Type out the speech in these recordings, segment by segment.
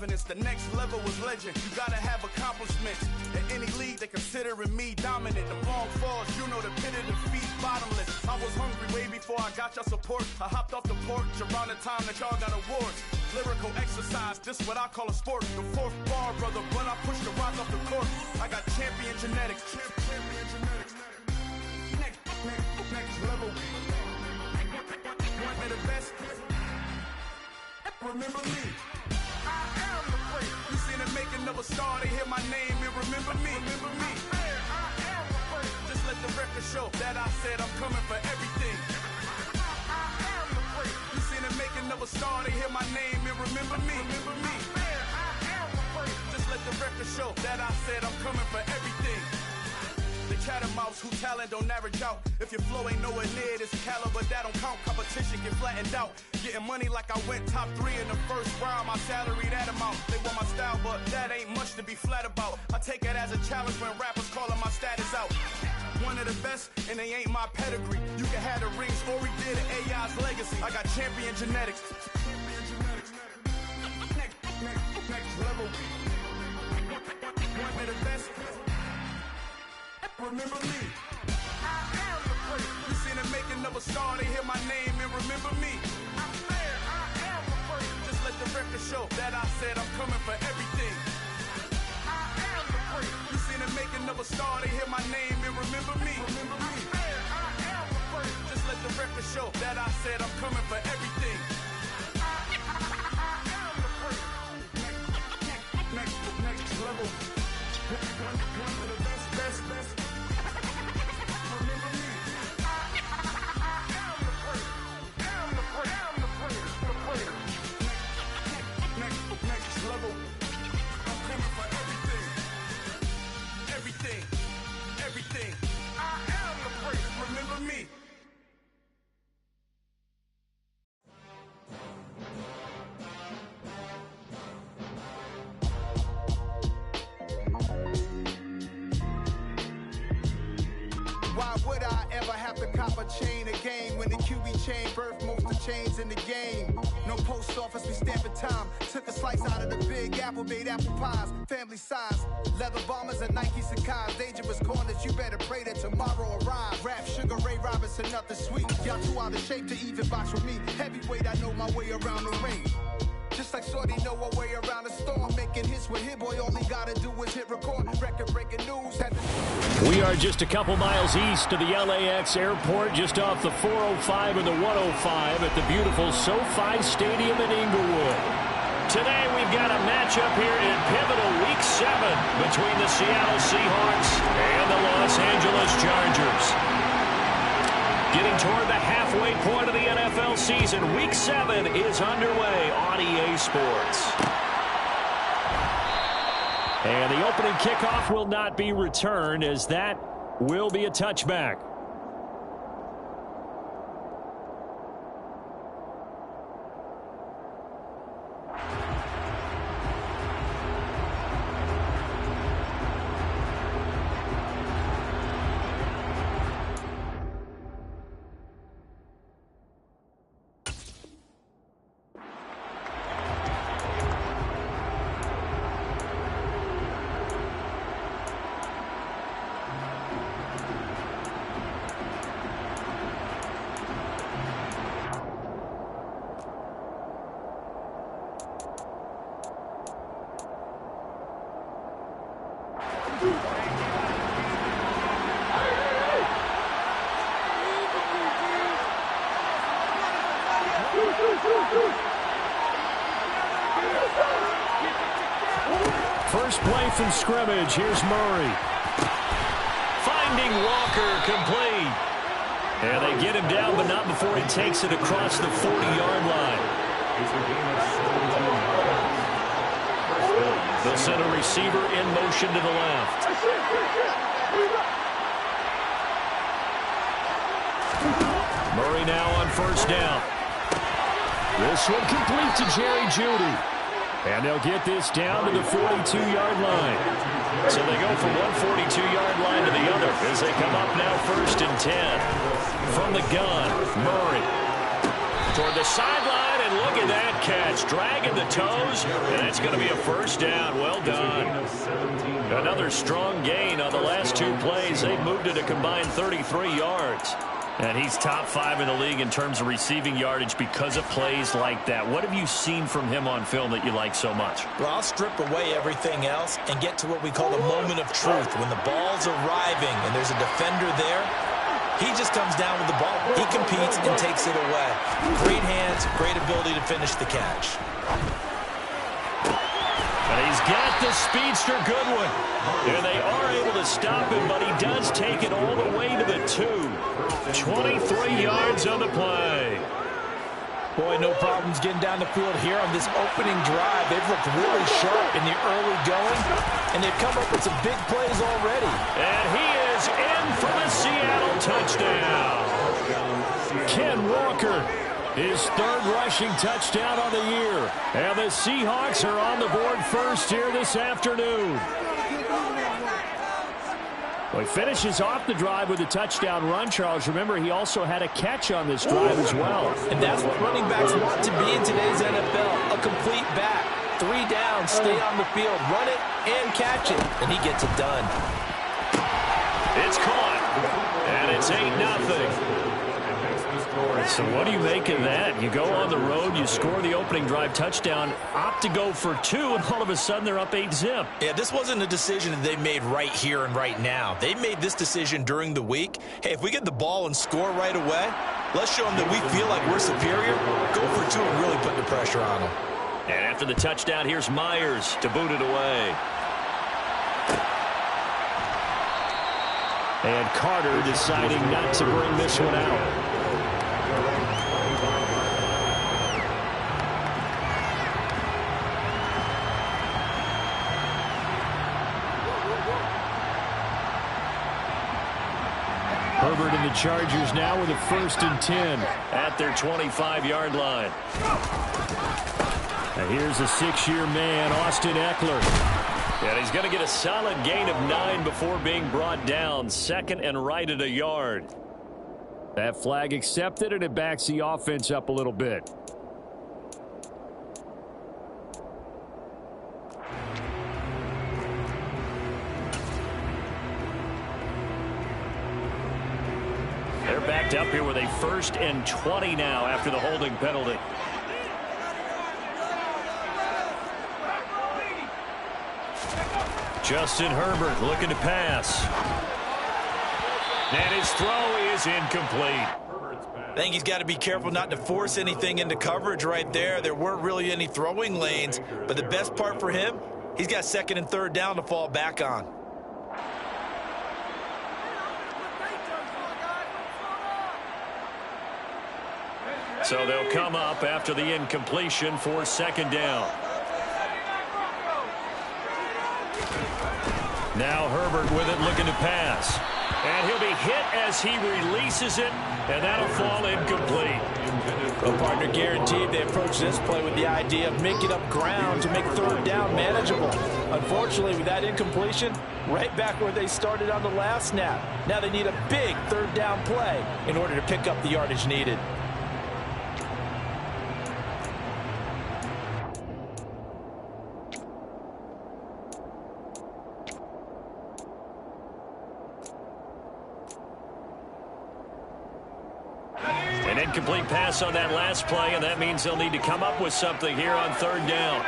confidence. The next level was legend. You gotta have accomplishments. In any league, they considering me dominant. The long falls, you know the pit of defeat, bottomless. I was hungry way before I got your support. I hopped off the porch around the time that y'all got awards. Lyrical exercise, this what I call a sport. The fourth bar, brother, when I push the rock off the court. I got champion genetics. Champion genetics. Next level. One of the best. Remember me. I am the great. You seen the making of a star, they hear my name and remember me. Remember me. I am the great. Just let the record show that I said I'm coming for everything. I am the great. You seen the making of a star, they hear my name and remember me. Remember me. I am the great. Just let the record show that I said I'm coming for everything. The catamounts who talent don't average out. If your flow ain't nowhere near this caliber, that don't count. Competition get flattened out. Getting money like I went top 3 in the first round. My salary that amount. They want my style, but that ain't much to be flat about. I take it as a challenge when rappers calling my status out. One of the best, and they ain't my pedigree. You can have the rings, or we did an AI's legacy. I got champion genetics. Next level. One of the best. Remember me. I am the great. You seen the making of a star, they hear my name and remember me. I am the great. Just let the record show that I said I'm coming for everything. I am the great. You seen the making of a star, they hear my name and remember me. Remember me. I am the great. Just let the record show that I said I'm coming for everything. I am the great. Next level. One of the best. Everything. I am the great. Remember me. Why would I ever have to cop a chain a game when the QB chain birthed most of chains in the game? No post office, we stamping time. Took a slice out of the big apple, made apple pies, family size. Leather bombers and Nike Sacai's. Dangerous corners, you better pray that tomorrow arrives. Rap, Sugar Ray Robinson, nothing sweet. Y'all too out of shape to even box with me. Heavyweight, I know my way around the ring. Just like Shorty know her way around the storm. Making hits with Hit Boy, all he gotta do is hit record. Record-breaking news. We are just a couple miles east of the LAX airport, just off the 405 and the 105 at the beautiful SoFi Stadium in Inglewood. Today we've got a matchup here in pivotal Week 7 between the Seattle Seahawks and the Los Angeles Chargers. Getting toward the halfway point of the NFL season, Week 7 is underway on EA Sports. And the opening kickoff will not be returned, as that will be a touchback. First play from scrimmage. Here's Murray. Finding Walker, complete. And they get him down, but not before he takes it across the 40-yard line. They'll send a receiver in motion to the left. Murray now on first down. This one complete to Jerry Jeudy. And they'll get this down to the 42-yard line. So they go from one 42-yard line to the other as they come up now 1st and 10. From the gun, Murray toward the sideline, and And look at that catch, dragging the toes, and it's going to be a first down. Well done. Another strong gain on the last 2 plays. They've moved it a combined 33 yards. And he's top 5 in the league in terms of receiving yardage because of plays like that. What have you seen from him on film that you like so much? Well, I'll strip away everything else and get to what we call the moment of truth. When the ball's arriving and there's a defender there, he just comes down with the ball. He competes and takes it away. Great hands, great ability to finish the catch. And he's got the speedster Goodwin. And they are able to stop him, but he does take it all the way to the 2. 23 yards on the play. Boy, no problems getting down the field here on this opening drive. They've looked really sharp in the early going, and they've come up with some big plays already. And he is in for the Seattle touchdown. Ken Walker, his 3rd rushing touchdown on the year. And the Seahawks are on the board first here this afternoon. Well, he finishes off the drive with a touchdown run, Charles. Remember, he also had a catch on this drive as well. And that's what running backs want to be in today's NFL, a complete back. 3 down, stay on the field, run it and catch it, and he gets it done. It's caught, and it's 8-0. So what do you make of that? You go on the road, you score the opening drive touchdown, opt to go for 2, and all of a sudden they're up 8-zip. Yeah, this wasn't a decision that they made right here and right now. They made this decision during the week. Hey, if we get the ball and score right away, let's show them that we feel like we're superior. Go for 2 and really put the pressure on them. And after the touchdown, here's Myers to boot it away. And Carter deciding not to bring this one out. Herbert and the Chargers now with a 1st and 10 at their 25-yard line. And here's a 6-year man, Austin Eckler. And he's going to get a solid gain of 9 before being brought down. 2nd and right at a yard. That flag accepted, and it backs the offense up a little bit. They're backed up here with a 1st and 20 now after the holding penalty. Justin Herbert looking to pass. And his throw is incomplete. I think he's got to be careful not to force anything into coverage right there. There weren't really any throwing lanes, but the best part for him, he's got 2nd and 3rd down to fall back on. So they'll come up after the incompletion for 2nd down. Now Herbert with it, looking to pass. And he'll be hit as he releases it, and that'll fall incomplete. Well, partner, guaranteed they approach this play with the idea of making up ground to make 3rd down manageable. Unfortunately, with that incompletion, right back where they started on the last snap. Now they need a big 3rd down play in order to pick up the yardage needed. An incomplete pass on that last play, and that means they'll need to come up with something here on 3rd down.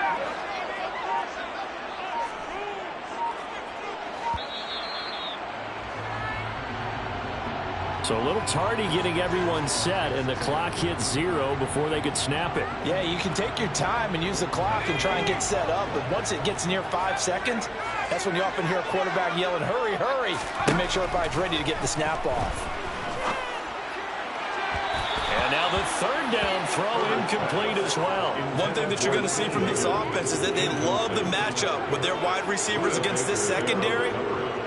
So a little tardy getting everyone set, and the clock hits 0 before they could snap it. Yeah, you can take your time and use the clock and try and get set up, but once it gets near 5 seconds, that's when you often hear a quarterback yelling, "Hurry, hurry," and make sure everybody's ready to get the snap off. And now the 3rd down throw incomplete as well. One thing that you're going to see from this offense is that they love the matchup with their wide receivers against this secondary.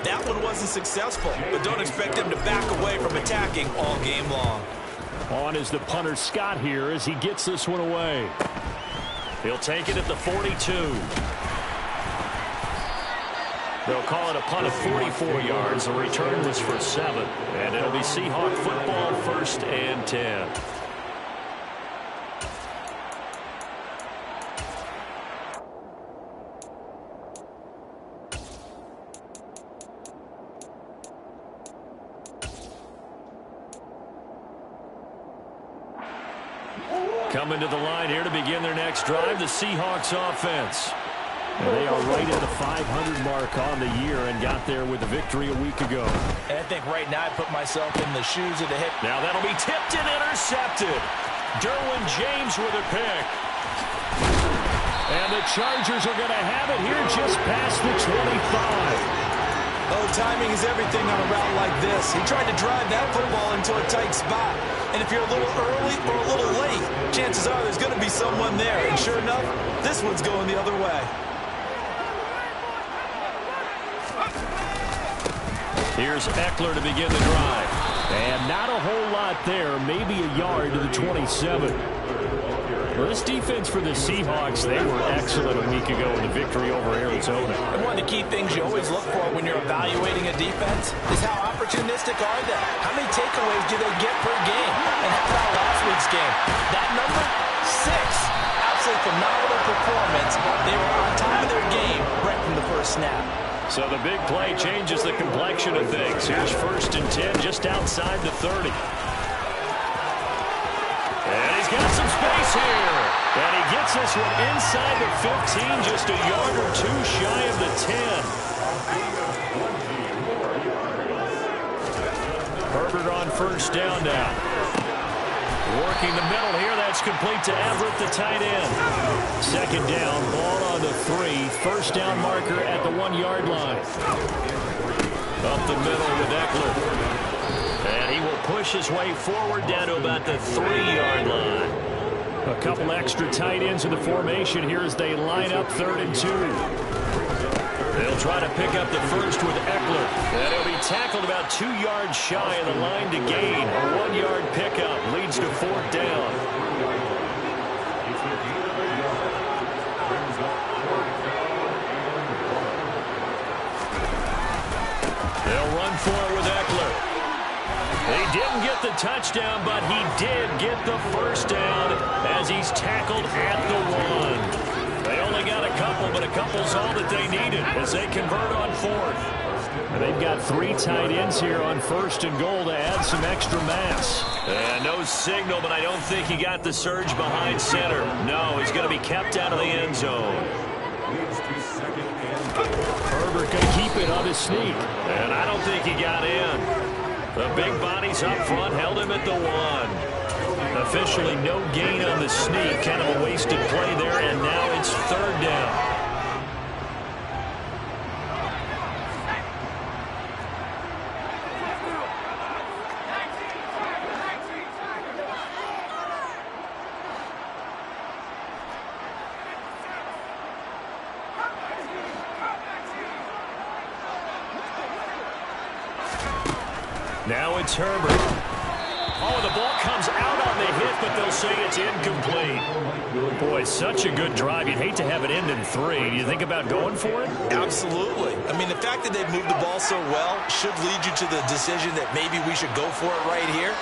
That one wasn't successful, but don't expect them to back away from attacking all game long. On is the punter Scott here as he gets this one away. He'll take it at the 42. They'll call it a punt of 44 yards. The return was for 7. And it'll be Seahawk football, 1st and 10. Coming to the line here to begin their next drive, the Seahawks offense. And they are right at the 500 mark on the year and got there with a victory a week ago. And I think right now I put myself in the shoes of the head. Now that'll be tipped and intercepted. Derwin James with a pick. And the Chargers are going to have it here just past the 25. Oh, timing is everything on a route like this. He tried to drive that football into a tight spot. And if you're a little early or a little late, chances are there's going to be someone there. And sure enough, this one's going the other way. Here's Eckler to begin the drive. And not a whole lot there, maybe a yard to the 27. Well, this defense for the Seahawks, they were excellent a week ago in the victory over Arizona. And one of the key things you always look for when you're evaluating a defense is how opportunistic are they? How many takeaways do they get per game? And how about last week's game? That number, 6. Absolutely phenomenal performance. They were on top of their game right from the first snap. So the big play changes the complexion of things. Here's 1st and 10 just outside the 30. And he's got some space here. And he gets this one inside the 15, just a yard or 2 shy of the 10. Herbert on 1st down now. Working the middle here. That's complete to Everett, the tight end. 2nd down, ball on the 3. 1st down marker at the 1-yard line. Up the middle with Eckler. And he will push his way forward down to about the 3-yard line. A couple extra tight ends in the formation here as they line up 3rd and 2. They'll try to pick up the first with Eckler. And he'll be tackled about 2 yards shy of the line to gain. A 1-yard pickup leads to 4th down. They'll run for it with Eckler. He didn't get the touchdown, but he did get the 1st down as he's tackled at the 1. They only got a couple, but a couple's all that they needed as they convert on 4th. And they've got 3 tight ends here on 1st and goal to add some extra mass. And no signal, but I don't think he got the surge behind center. No, he's going to be kept out of the end zone. Herbert going to keep it on his sneak. And I don't think he got in. The big bodies up front held him at the 1. Officially no gain on the sneak. Kind of a wasted play there, and now it's 3rd down. Now it's Herbert. Oh, the ball comes out on the hit, but they'll say it's incomplete. Boy, such a good drive. You'd hate to have it end in 3. Do you think about going for it? Absolutely. I mean, the fact that they've moved the ball so well should lead you to the decision that maybe we should go for it right here.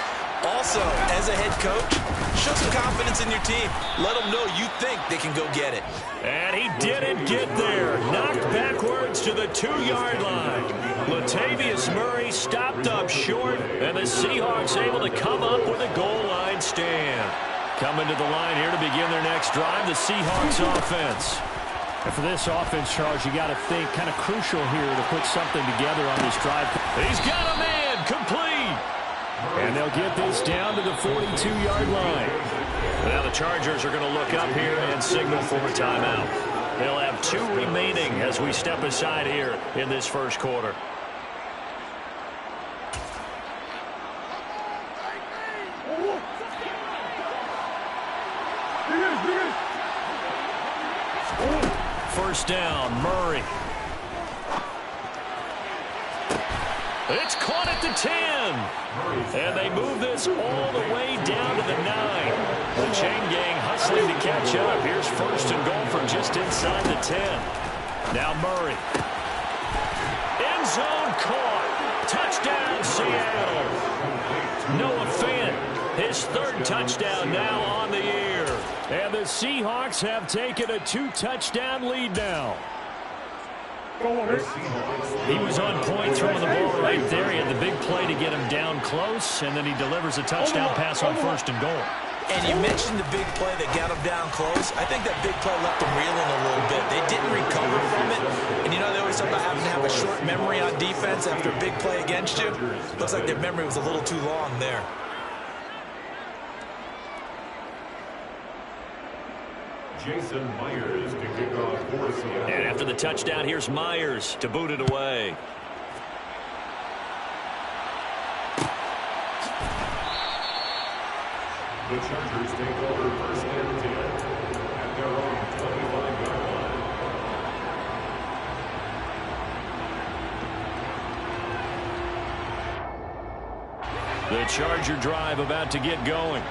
Also, as a head coach, show some confidence in your team. Let them know you think they can go get it. And he didn't get there. Knocked backwards to the 2-yard line. Latavius Murray stopped up short, and the Seahawks able to come up with a goal line stand. Coming to the line here to begin their next drive, the Seahawks offense. And for this offense, Charles, you got to think kind of crucial here to put something together on this drive. He's got a man, complete. And they'll get this down to the 42-yard line. Now the Chargers are going to look up here and signal for a timeout. They'll have 2 remaining as we step aside here in this first quarter. First down, Murray. It's caught at the 10. And they move this all the way down to the 9. The chain gang hustling to catch up. Here's 1st and goal from just inside the 10. Now Murray. End zone caught. Touchdown, Seattle. Noah Fant, his 3rd touchdown now on the year. And the Seahawks have taken a 2-touchdown lead now. He was on point throwing the ball right there. He had the big play to get him down close, and then he delivers a touchdown pass on 1st and goal. And you mentioned the big play that got them down close. I think that big play left them reeling a little bit. They didn't recover from it. And you know, they always talk about having to have a short memory on defense after a big play against you. Looks like their memory was a little too long there. Jason Myers to kick off for Seattle. And after the touchdown, here's Myers to boot it away. The Chargers take over first and 10 at their own 25-yard line. The Charger drive about to get going.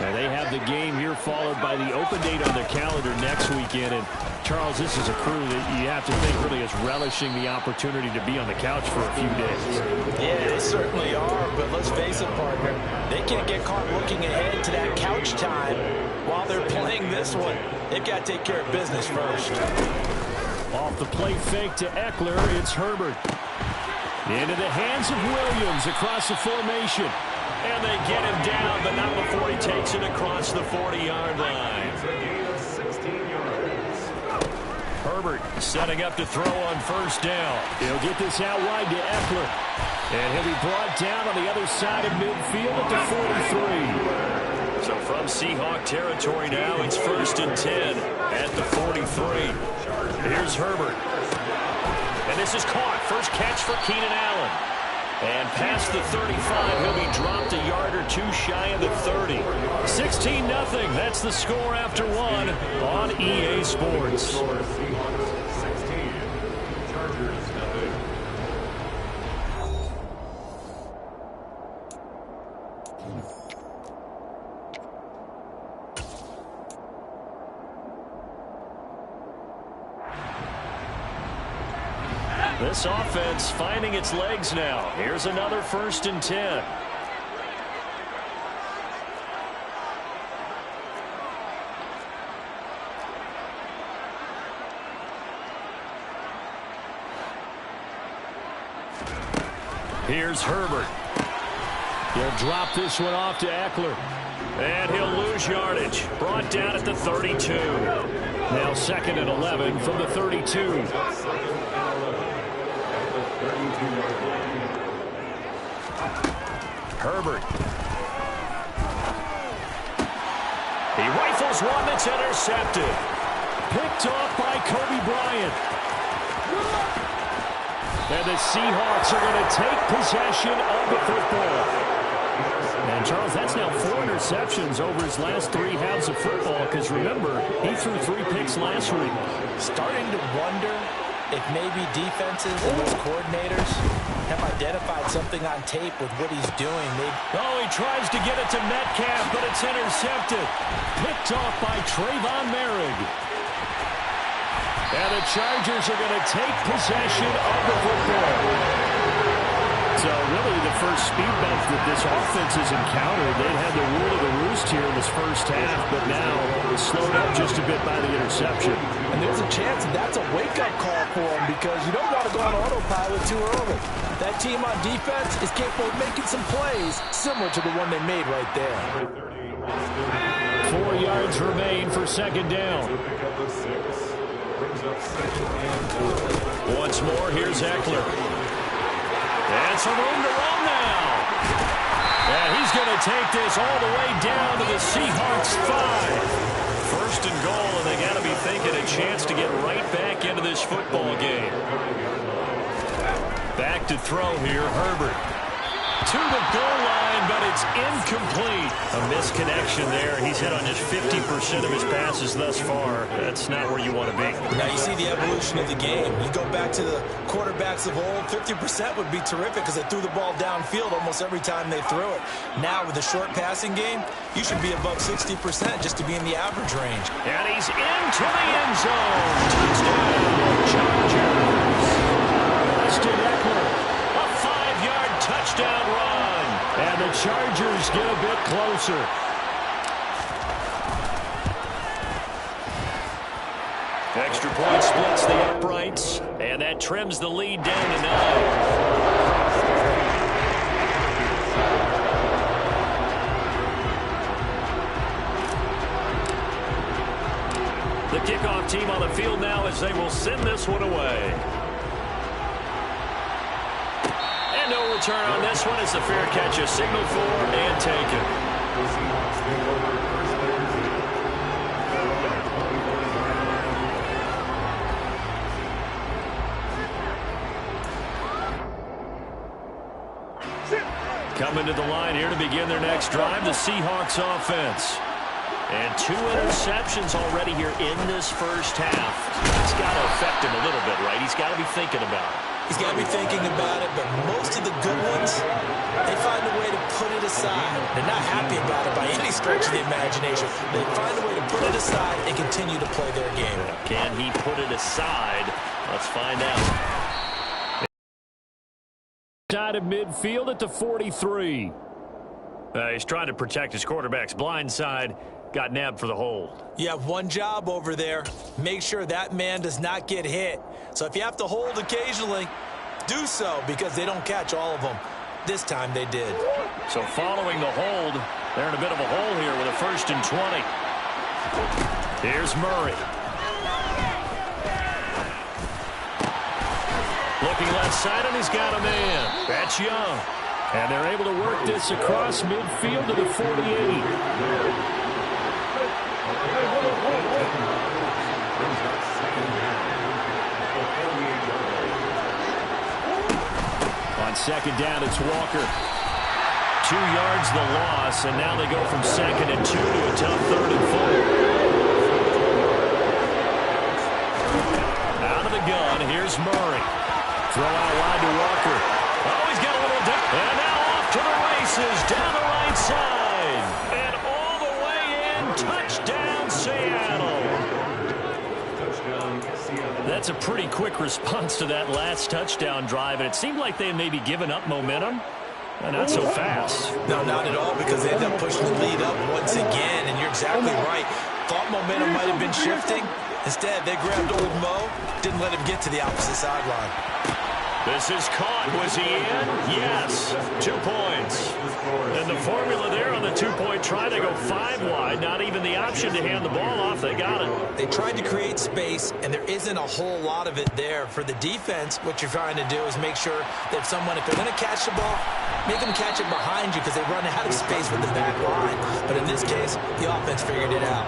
And they have the game here followed by the open date on their calendar next weekend. And, Charles, this is a crew that you have to think really is relishing the opportunity to be on the couch for a few days. Yeah, they certainly are, but let's face it, partner. They can't get caught looking ahead to that couch time while they're playing this one. They've got to take care of business first. Off the play fake to Eckler, it's Herbert. Into the hands of Williams across the formation. And they get him down, but not before he takes it across the 40-yard line. It's a gain of 16 yards. Herbert setting up to throw on first down. He'll get this out wide to Eckler. And he'll be brought down on the other side of midfield at the 43. So from Seahawk territory now, it's first and 10 at the 43. Here's Herbert. And this is caught. First catch for Keenan Allen. And past the 35, he'll be dropped a yard or two shy of the 30. 16-0. That's the score after one on EA Sports. Seahawks 16, Chargers 0. This offense finding its legs now. Here's another first and 10. Here's Herbert. He'll drop this one off to Eckler. And he'll lose yardage. Brought down at the 32. Now second and 11 from the 32. Herbert. He rifles one that's intercepted. Picked off by Kobe Bryant. And the Seahawks are going to take possession of the football. And, Charles, that's now 4 interceptions over his last 3 halves of football, because, remember, he threw 3 picks last week. Starting to wonder if maybe defenses and those coordinators have identified something on tape with what he's doing. He tries to get it to Metcalf, but it's intercepted. Picked off by Trayvon Merrick. And the Chargers are going to take possession of the football. So really the first speed bump that this offense has encountered. They had the rule of the roost here in this first half, but now it's slowed up just a bit by the interception. And there's a chance that's a wake-up call for him, because you don't want to go on autopilot too early. That team on defense is capable of making some plays similar to the one they made right there. 4 yards remain for second down. Once more, here's Eckler. And some room to run now. And he's going to take this all the way down to the Seahawks 5. First and goal, and they got to be thinking a chance to get right back into this football game. Back to throw here, Herbert. To the goal line, but it's incomplete. A misconnection there. He's hit on just 50% of his passes thus far. That's not where you want to be. Now you see the evolution of the game. You go back to the quarterbacks of old, 50% would be terrific because they threw the ball downfield almost every time they threw it. Now with the short passing game, you should be above 60% just to be in the average range. And he's into the end zone. Touchdown, Chargers. Austin Eckler, a 5-yard touchdown run. And the Chargers get a bit closer. Extra point splits the uprights, and that trims the lead down to 9. kickoff team on the field now as they will send this one away. And no return on this one as the fair catch is signaled for and taken. Coming to the line here to begin their next drive, the Seahawks offense. And 2 interceptions already here in this first half. It's got to affect him a little bit, right? He's got to be thinking about it. He's got to be thinking about it, but most of the good ones, they find a way to put it aside. They're not happy about it by any stretch of the imagination. They find a way to put it aside and continue to play their game. Can he put it aside? Let's find out. Side of midfield at the 43. He's trying to protect his quarterback's blind side. Got nabbed for the hold. You have one job over there. Make sure that man does not get hit. So if you have to hold occasionally, do so because they don't catch all of them. This time they did. So following the hold, they're in a bit of a hole here with a 1st and 20. Here's Murray. Looking left side, and he's got a man. That's Young. And they're able to work this across midfield to the 48. On second down, it's Walker. 2 yards the loss, and now they go from 2nd and 2 to a tough 3rd and 4. Out of the gun, here's Murray. Throw out wide to Walker. Oh, he's got a little dip. And now off to the races down the right side. And all the way in. Touchdown, Seattle. That's a pretty quick response to that last touchdown drive. And it seemed like they had maybe given up momentum. Not so fast. No, not at all, because they ended up pushing the lead up once again. And you're exactly right. Thought momentum might have been shifting. Instead, they grabbed old Mo. Didn't let him get to the opposite sideline. This is caught. Was he in? Yes. 2 points. And the formula there on the 2-point try to go 5 wide. Not even the option to hand the ball off. They got it. They tried to create space, and there isn't a whole lot of it there. For the defense, what you're trying to do is make sure that someone, if they're going to catch the ball, make them catch it behind you because they run out of space with the back line. But in this case, the offense figured it out.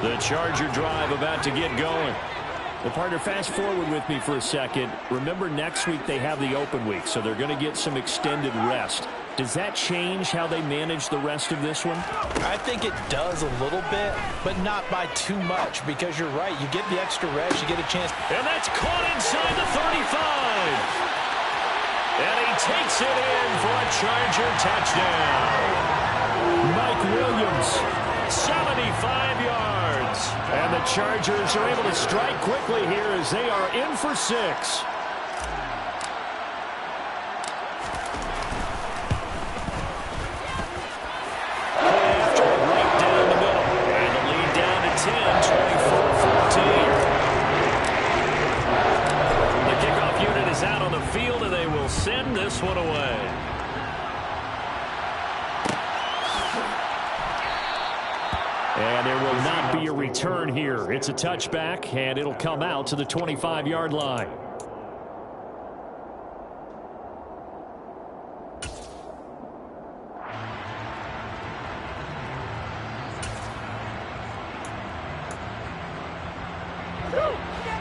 The Charger drive about to get going. Well, partner, fast forward with me for a second. Remember, next week they have the open week, so they're going to get some extended rest. Does that change how they manage the rest of this one? I think it does a little bit, but not by too much, because you're right. You get the extra rest, you get a chance. And that's caught inside the 35. And he takes it in for a Charger touchdown. Mike Williams, 75 yards. And the Chargers are able to strike quickly here as they are in for 6. After right down the middle. And the lead down to 10, 24-14. The kickoff unit is out on the field, and they will send this one away. And there will not be a return here. It's a touchback, and it'll come out to the 25-yard line.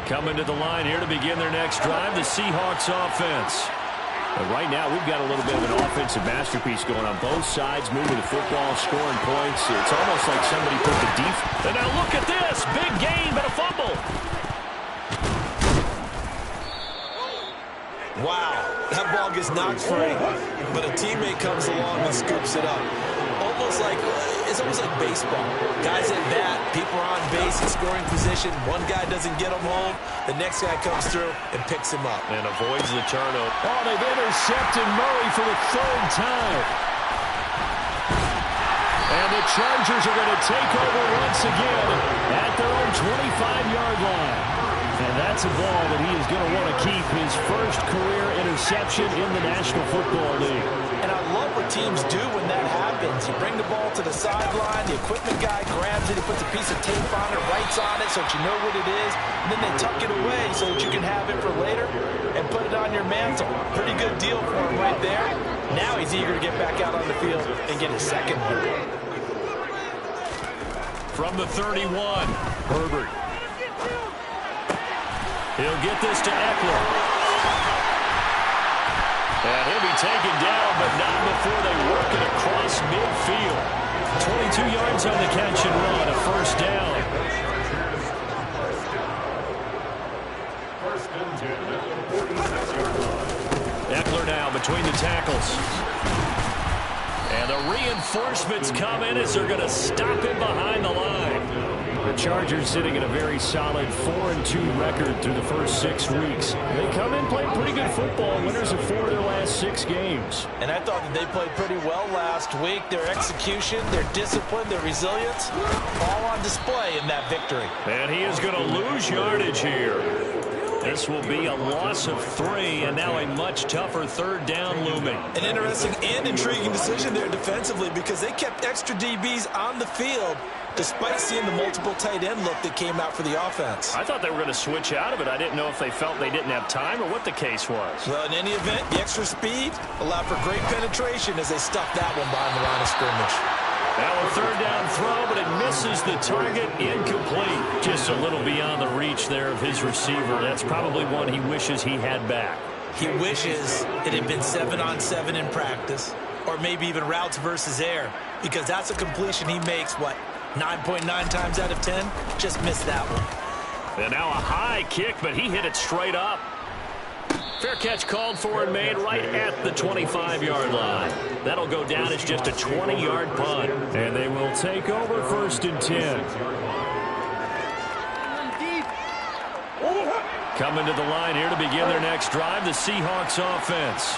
Coming to the line here to begin their next drive, the Seahawks offense. But right now, we've got a little bit of an offensive masterpiece going on both sides, moving the football, scoring points. It's almost like somebody put the defense. And now look at this. Big gain, but a fumble. Wow, that ball gets knocked free, but a teammate comes along and scoops it up. It's almost like baseball. Guys at bat, people are on base in scoring position. One guy doesn't get him home. The next guy comes through and picks him up. And avoids the turnover. Oh, they've intercepted Murray for the 3rd time. And the Chargers are going to take over once again at their own 25-yard line. And that's a ball that he is going to want to keep, his first career interception in the National Football League. And I love what teams do when that happens. You bring the ball to the sideline, the equipment guy grabs it, he puts a piece of tape on it, writes on it so that you know what it is, and then they tuck it away so that you can have it for later and put it on your mantle. Pretty good deal for him right there. Now he's eager to get back out on the field and get his second one. From the 31, Herbert. He'll get this to Eckler. And he'll be taken down, but not before they work it across midfield. 22 yards on the catch and run, a first down. Eckler now between the tackles. And the reinforcements come in as they're going to stop him behind the line. The Chargers sitting at a very solid 4-2 record through the first 6 weeks. They come in playing pretty good football, winners of 4 of their last 6 games. And I thought that they played pretty well last week. Their execution, their discipline, their resilience, all on display in that victory. And he is going to lose yardage here. This will be a loss of 3, and now a much tougher third down looming. An interesting and intriguing decision there defensively because they kept extra DBs on the field despite seeing the multiple tight end look that came out for the offense. I thought they were going to switch out of it. I didn't know if they felt they didn't have time or what the case was. Well, in any event, the extra speed allowed for great penetration as they stuffed that one behind the line of scrimmage. Now a third down throw, but it misses the target, incomplete. Just a little beyond the reach there of his receiver. That's probably one he wishes he had back. He wishes it had been 7-on-7 in practice, or maybe even routes versus air, because that's a completion he makes, 9.9 times out of 10? Just missed that one. And now a high kick, but he hit it straight up. Fair catch called for and made right at the 25-yard line. That'll go down as just a 20-yard punt. And they will take over 1st and 10. Coming to the line here to begin their next drive, the Seahawks offense.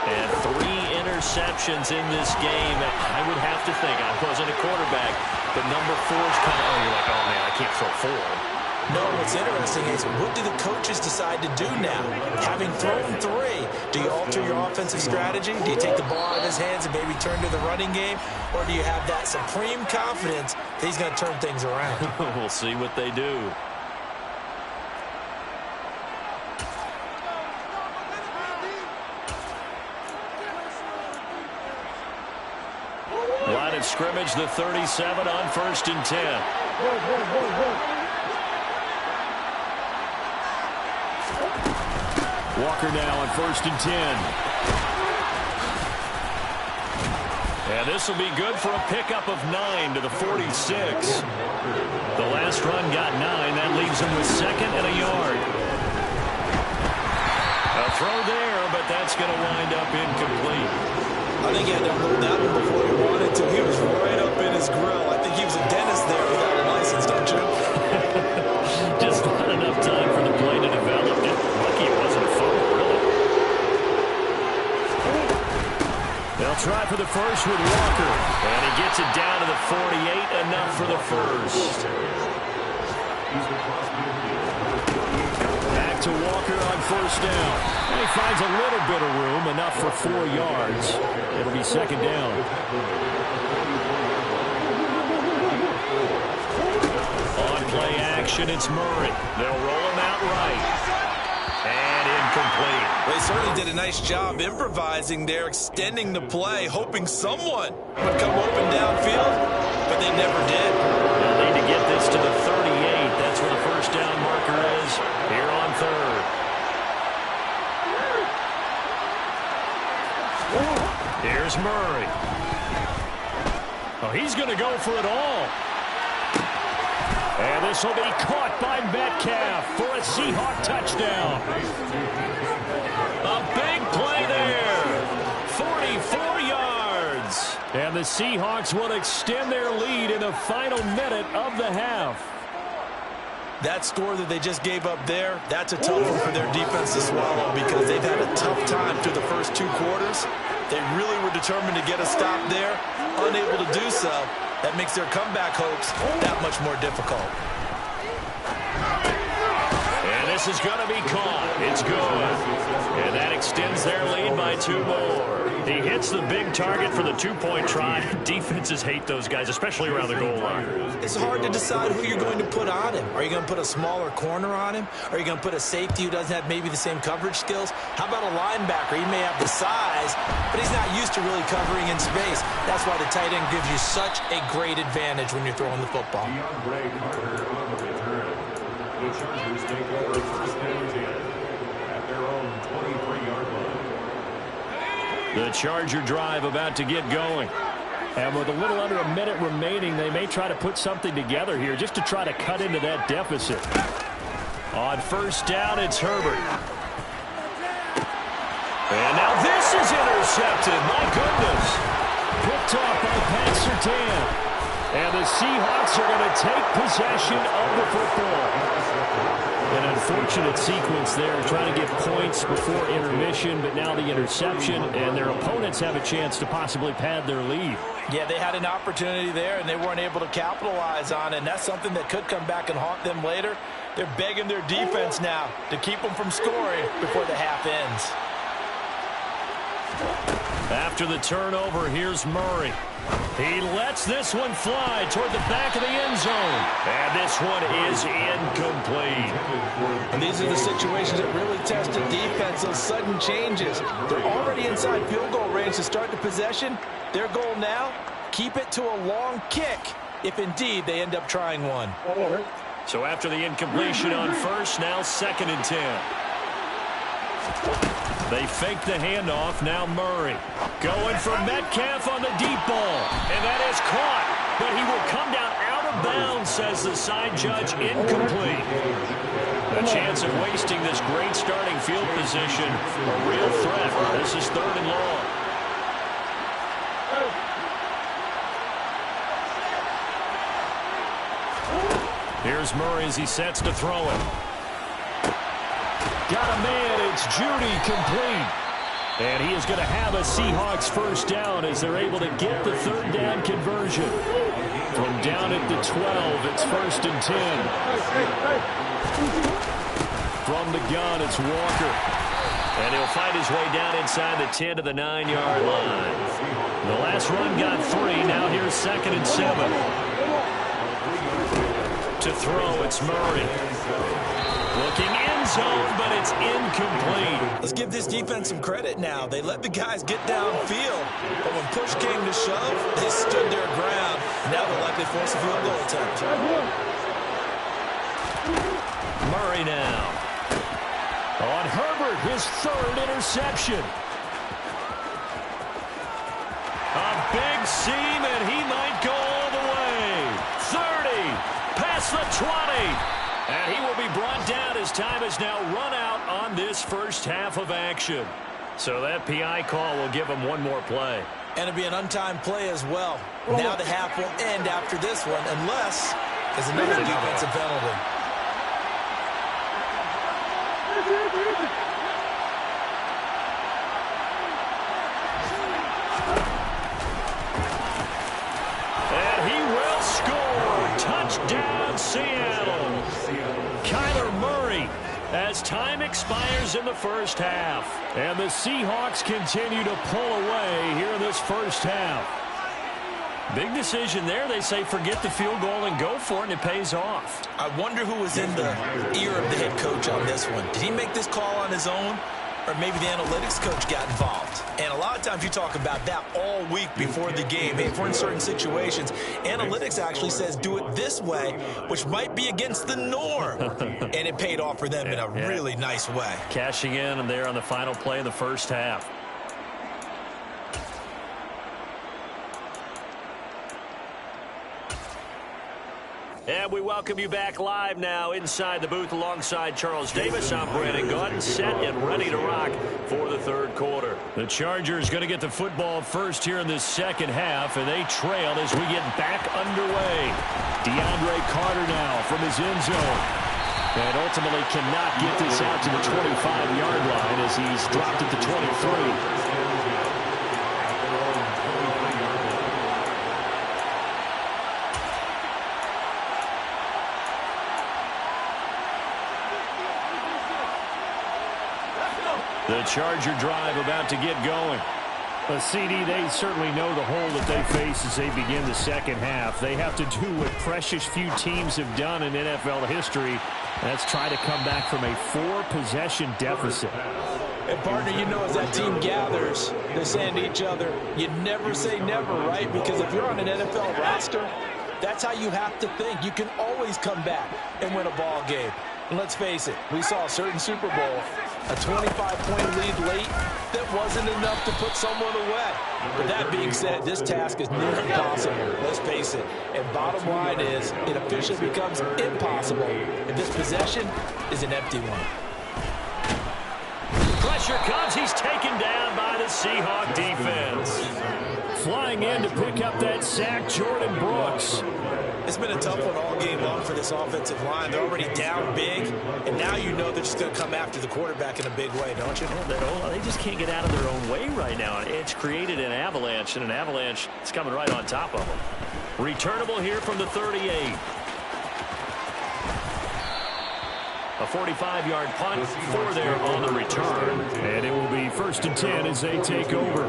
And 3 interceptions in this game. I would have to think, I wasn't a quarterback, but number 4 is kind of, you're like, oh man, I can't throw 4. No, what's interesting is what do the coaches decide to do now? Having thrown 3, do you alter your offensive strategy? Do you take the ball out of his hands and maybe turn to the running game? Or do you have that supreme confidence that he's going to turn things around? We'll see what they do. Line of scrimmage, the 37 on 1st and 10. Walker now on 1st and 10. And this will be good for a pickup of 9 to the 46. The last run got 9. That leaves him with 2nd and a yard. A throw there, but that's going to wind up incomplete. I think he had to unload that one before he wanted to. He was right up in his grill. I think he was a dentist there without a license, don't you? Just not enough time for the play to develop. Lucky it wasn't a fumble, really. They'll try for the first with Walker. And he gets it down to the 48, enough for the first. Back to Walker on 1st down. And he finds a little bit of room, enough for 4 yards. It'll be 2nd down. On play action, it's Murray. They'll roll him out right. And incomplete. They certainly did a nice job improvising there, extending the play, hoping someone would come open downfield, but they never did. They'll need to get this to the 38. That's where the 1st down marker is here on 3rd. Here's Murray. Oh, he's going to go for it all. And this will be caught by Metcalf for a Seahawk touchdown. A big play there. 44 yards. And the Seahawks will extend their lead in the final minute of the half. That score that they just gave up there, that's a tough one for their defense to swallow because they've had a tough time through the first 2 quarters. They really were determined to get a stop there, unable to do so. That makes their comeback hopes that much more difficult. This is going to be caught. It's good. And that extends their lead by 2 more. He hits the big target for the 2-point try. Defenses hate those guys, especially around the goal line. It's hard to decide who you're going to put on him. Are you going to put a smaller corner on him? Are you going to put a safety who doesn't have maybe the same coverage skills? How about a linebacker? He may have the size, but he's not used to really covering in space. That's why the tight end gives you such a great advantage when you're throwing the football. The Chargers take over first and 10 at their own 23-yard line. The Charger drive about to get going. And with a little under a minute remaining, they may try to put something together here just to try to cut into that deficit. On first down, it's Herbert. And now this is intercepted. My goodness. Picked off by Pat Surtain. And the Seahawks are going to take possession of the football. An unfortunate sequence there, trying to get points before intermission, but now the interception, and their opponents have a chance to possibly pad their lead. Yeah, they had an opportunity there, and they weren't able to capitalize on it, and that's something that could come back and haunt them later. They're begging their defense now to keep them from scoring before the half ends. After the turnover, here's Murray. He lets this one fly toward the back of the end zone. And this one is incomplete. And these are the situations that really test the defense, those sudden changes. They're already inside field goal range to start the possession. Their goal now, keep it to a long kick, if indeed they end up trying one. So after the incompletion on first, now 2nd and 10. They fake the handoff. Now Murray going for Metcalf on the deep ball. And that is caught. But he will come down out of bounds, says the side judge. Incomplete. A chance of wasting this great starting field position. A real threat. This is 3rd and long. Here's Murray as he sets to throw it. Got a man, it's Judy, complete. And he is going to have a Seahawks first down as they're able to get the 3rd down conversion. From down at the 12, it's 1st and 10. From the gun, it's Walker. And he'll find his way down inside the 10 to the 9-yard line. The last run got 3, now here's 2nd and 7. To throw, it's Murray. Looking end zone, but it's incomplete. Let's give this defense some credit now. They let the guys get downfield, but when push came to shove, they stood their ground. Now they'll likely force a field goal attempt. Murray now. On Herbert, his 3rd interception. A big seam, and he might go all the way. 30, past the 20. And he will be brought down as time has now run out on this first half of action. So that PI call will give him one more play. And it'll be an untimed play as well. Now the half will end after this one, unless there's another defensive penalty. And he will score. Touchdown, Seattle. Kyler Murray as time expires in the first half. And the Seahawks continue to pull away here in this first half. Big decision there. They say forget the field goal and go for it, and it pays off. I wonder who was in the ear of the head coach on this one. Did he make this call on his own? Or maybe the analytics coach got involved. And a lot of times you talk about that all week before the game. If we're in certain situations, analytics actually says do it this way, which might be against the norm. And it paid off for them in a really nice way. Cashing in there on the final play of the first half. And we welcome you back live now inside the booth alongside Charles Davis. I'm Brandon Gaudin, set and ready to rock for the 3rd quarter. The Chargers going to get the football first here in this second half, and they trail as we get back underway. DeAndre Carter now from his end zone. And ultimately cannot get this out to the 25-yard line as he's dropped at the 23. The Charger drive about to get going. CD, they certainly know the hole that they face as they begin the second half. They have to do what precious few teams have done in NFL history. That's try to come back from a 4-possession deficit. And partner, you know, as that team gathers, they're saying to each other, you never say never, right? Because if you're on an NFL roster, that's how you have to think. You can always come back and win a ball game. And let's face it, we saw a certain Super Bowl, a 25-point lead late that wasn't enough to put someone away. But that being said, this task is near impossible. Let's face it. And bottom line is, it officially becomes impossible if this possession is an empty one. Pressure comes. He's taken down by the Seahawk defense. Flying in to pick up that sack, Jordan Brooks. It's been a tough one all game long for this offensive line. They're already down big, and now you know they're just going to come after the quarterback in a big way, don't you? They just can't get out of their own way right now. It's created an avalanche, and an avalanche is coming right on top of them. Returnable here from the 38. A 45-yard punt for there on the return. And it will be 1st and 10 as they take over.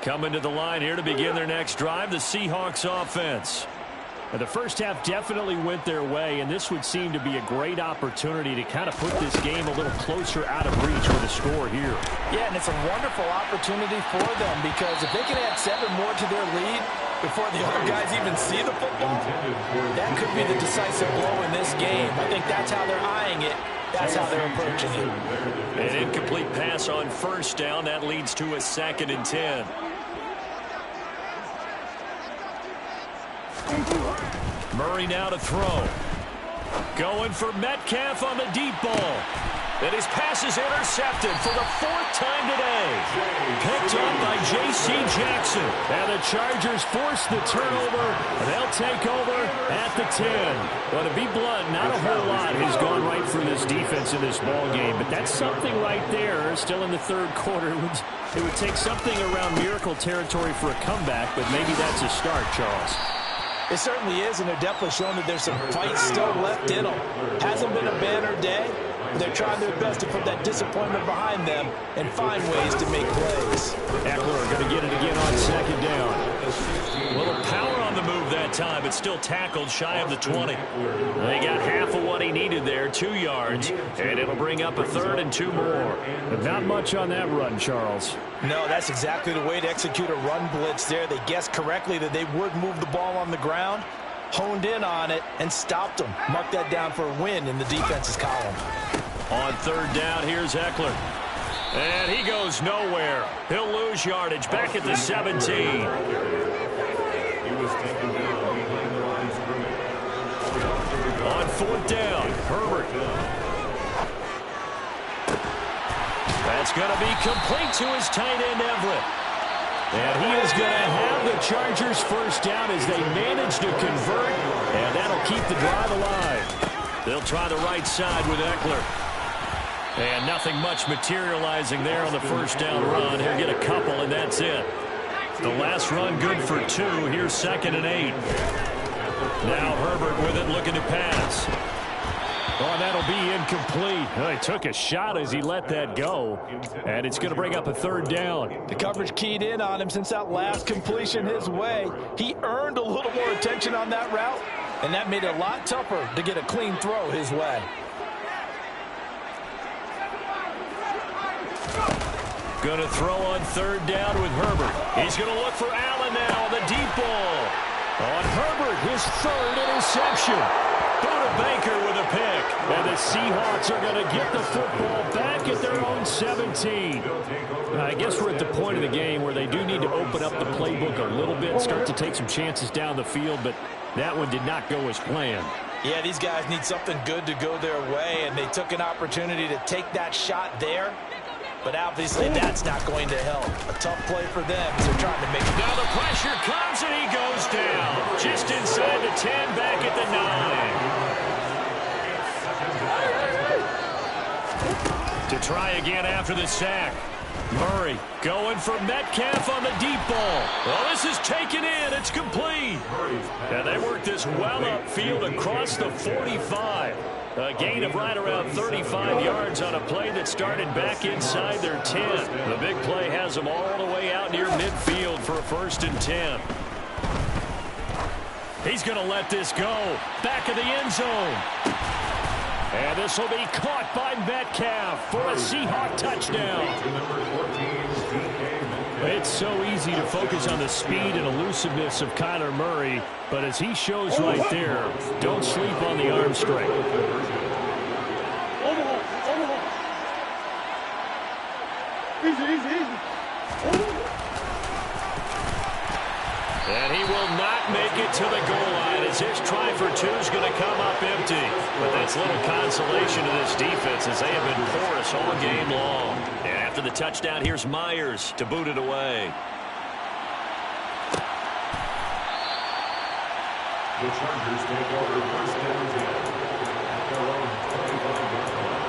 Coming to the line here to begin their next drive, the Seahawks offense. And the first half definitely went their way, and this would seem to be a great opportunity to kind of put this game a little closer out of reach with a score here. Yeah, and it's a wonderful opportunity for them because if they can add 7 more to their lead before the other guys even see the football, that could be the decisive blow in this game. I think that's how they're eyeing it. That's how they're approaching it. An incomplete pass on 1st down. That leads to a 2nd and 10. Murray now to throw. Going for Metcalf on the deep ball. And his pass is intercepted for the 4th time today. Picked up by J.C. Jackson. And the Chargers force the turnover. And they'll take over at the 10. Well, to be blunt, not a whole lot has gone right for this defense in this ball game. But that's something right there. Still in the 3rd quarter. It would take something around miracle territory for a comeback. But maybe that's a start, Charles. It certainly is, and they're definitely showing that there's some fight still left in them. Hasn't been a banner day. They're trying their best to put that disappointment behind them and find ways to make plays. Eckler going to get it again on 2nd down. A little power on the move that time, but still tackled shy of the 20. They got half of what he needed there, 2 yards, and it'll bring up a 3rd and 2 more. But not much on that run, Charles. No, that's exactly the way to execute a run blitz there. They guessed correctly that they would move the ball on the ground, honed in on it, and stopped them. Mark that down for a win in the defense's column. On 3rd down, here's Eckler. And he goes nowhere. He'll lose yardage back at the 17. On 4th down, Herbert. That's going to be complete to his tight end, Everett. And he is going to have the Chargers 1st down as they manage to convert, and that'll keep the drive alive. They'll try the right side with Eckler. And nothing much materializing there on the 1st down run. He'll get a couple, and that's it. The last run good for 2. Here's 2nd and 8. Now Herbert with it, looking to pass. Oh, that'll be incomplete. Well, he took a shot as he let that go. And it's going to bring up a 3rd down. The coverage keyed in on him since that last completion his way. He earned a little more attention on that route, and that made it a lot tougher to get a clean throw his way. Going to throw on 3rd down with Herbert. He's going to look for Allen now on the deep ball. On Herbert, his 3rd interception. Buda Baker with a pick. And the Seahawks are going to get the football back at their own 17. I guess we're at the point of the game where they do need to open up the playbook a little bit, start to take some chances down the field, but that one did not go as planned. Yeah, these guys need something good to go their way, and they took an opportunity to take that shot there. But obviously that's not going to help. A tough play for them as they're trying to make it. Now the pressure comes and he goes down. Just inside the 10, back at the 9. To try again after the sack. Murray going for Metcalf on the deep ball. Well, this is taken in. It's complete. And they work this well upfield across the 45. A gain of right around 35 yards on a play that started back inside their 10. The big play has them all the way out near midfield for a 1st and 10. He's going to let this go. Back of the end zone. And this will be caught by Metcalf for a Seahawk touchdown. It's so easy to focus on the speed and elusiveness of Kyler Murray, but as he shows right there, don't sleep on the arm strength. And he will not make it to the goal line as his try for 2 is going to come up empty. But that's little consolation to this defense as they have been porous all game long. And after the touchdown, here's Myers to boot it away. The Chargers take over 1st and 10 at their own 25-yard line.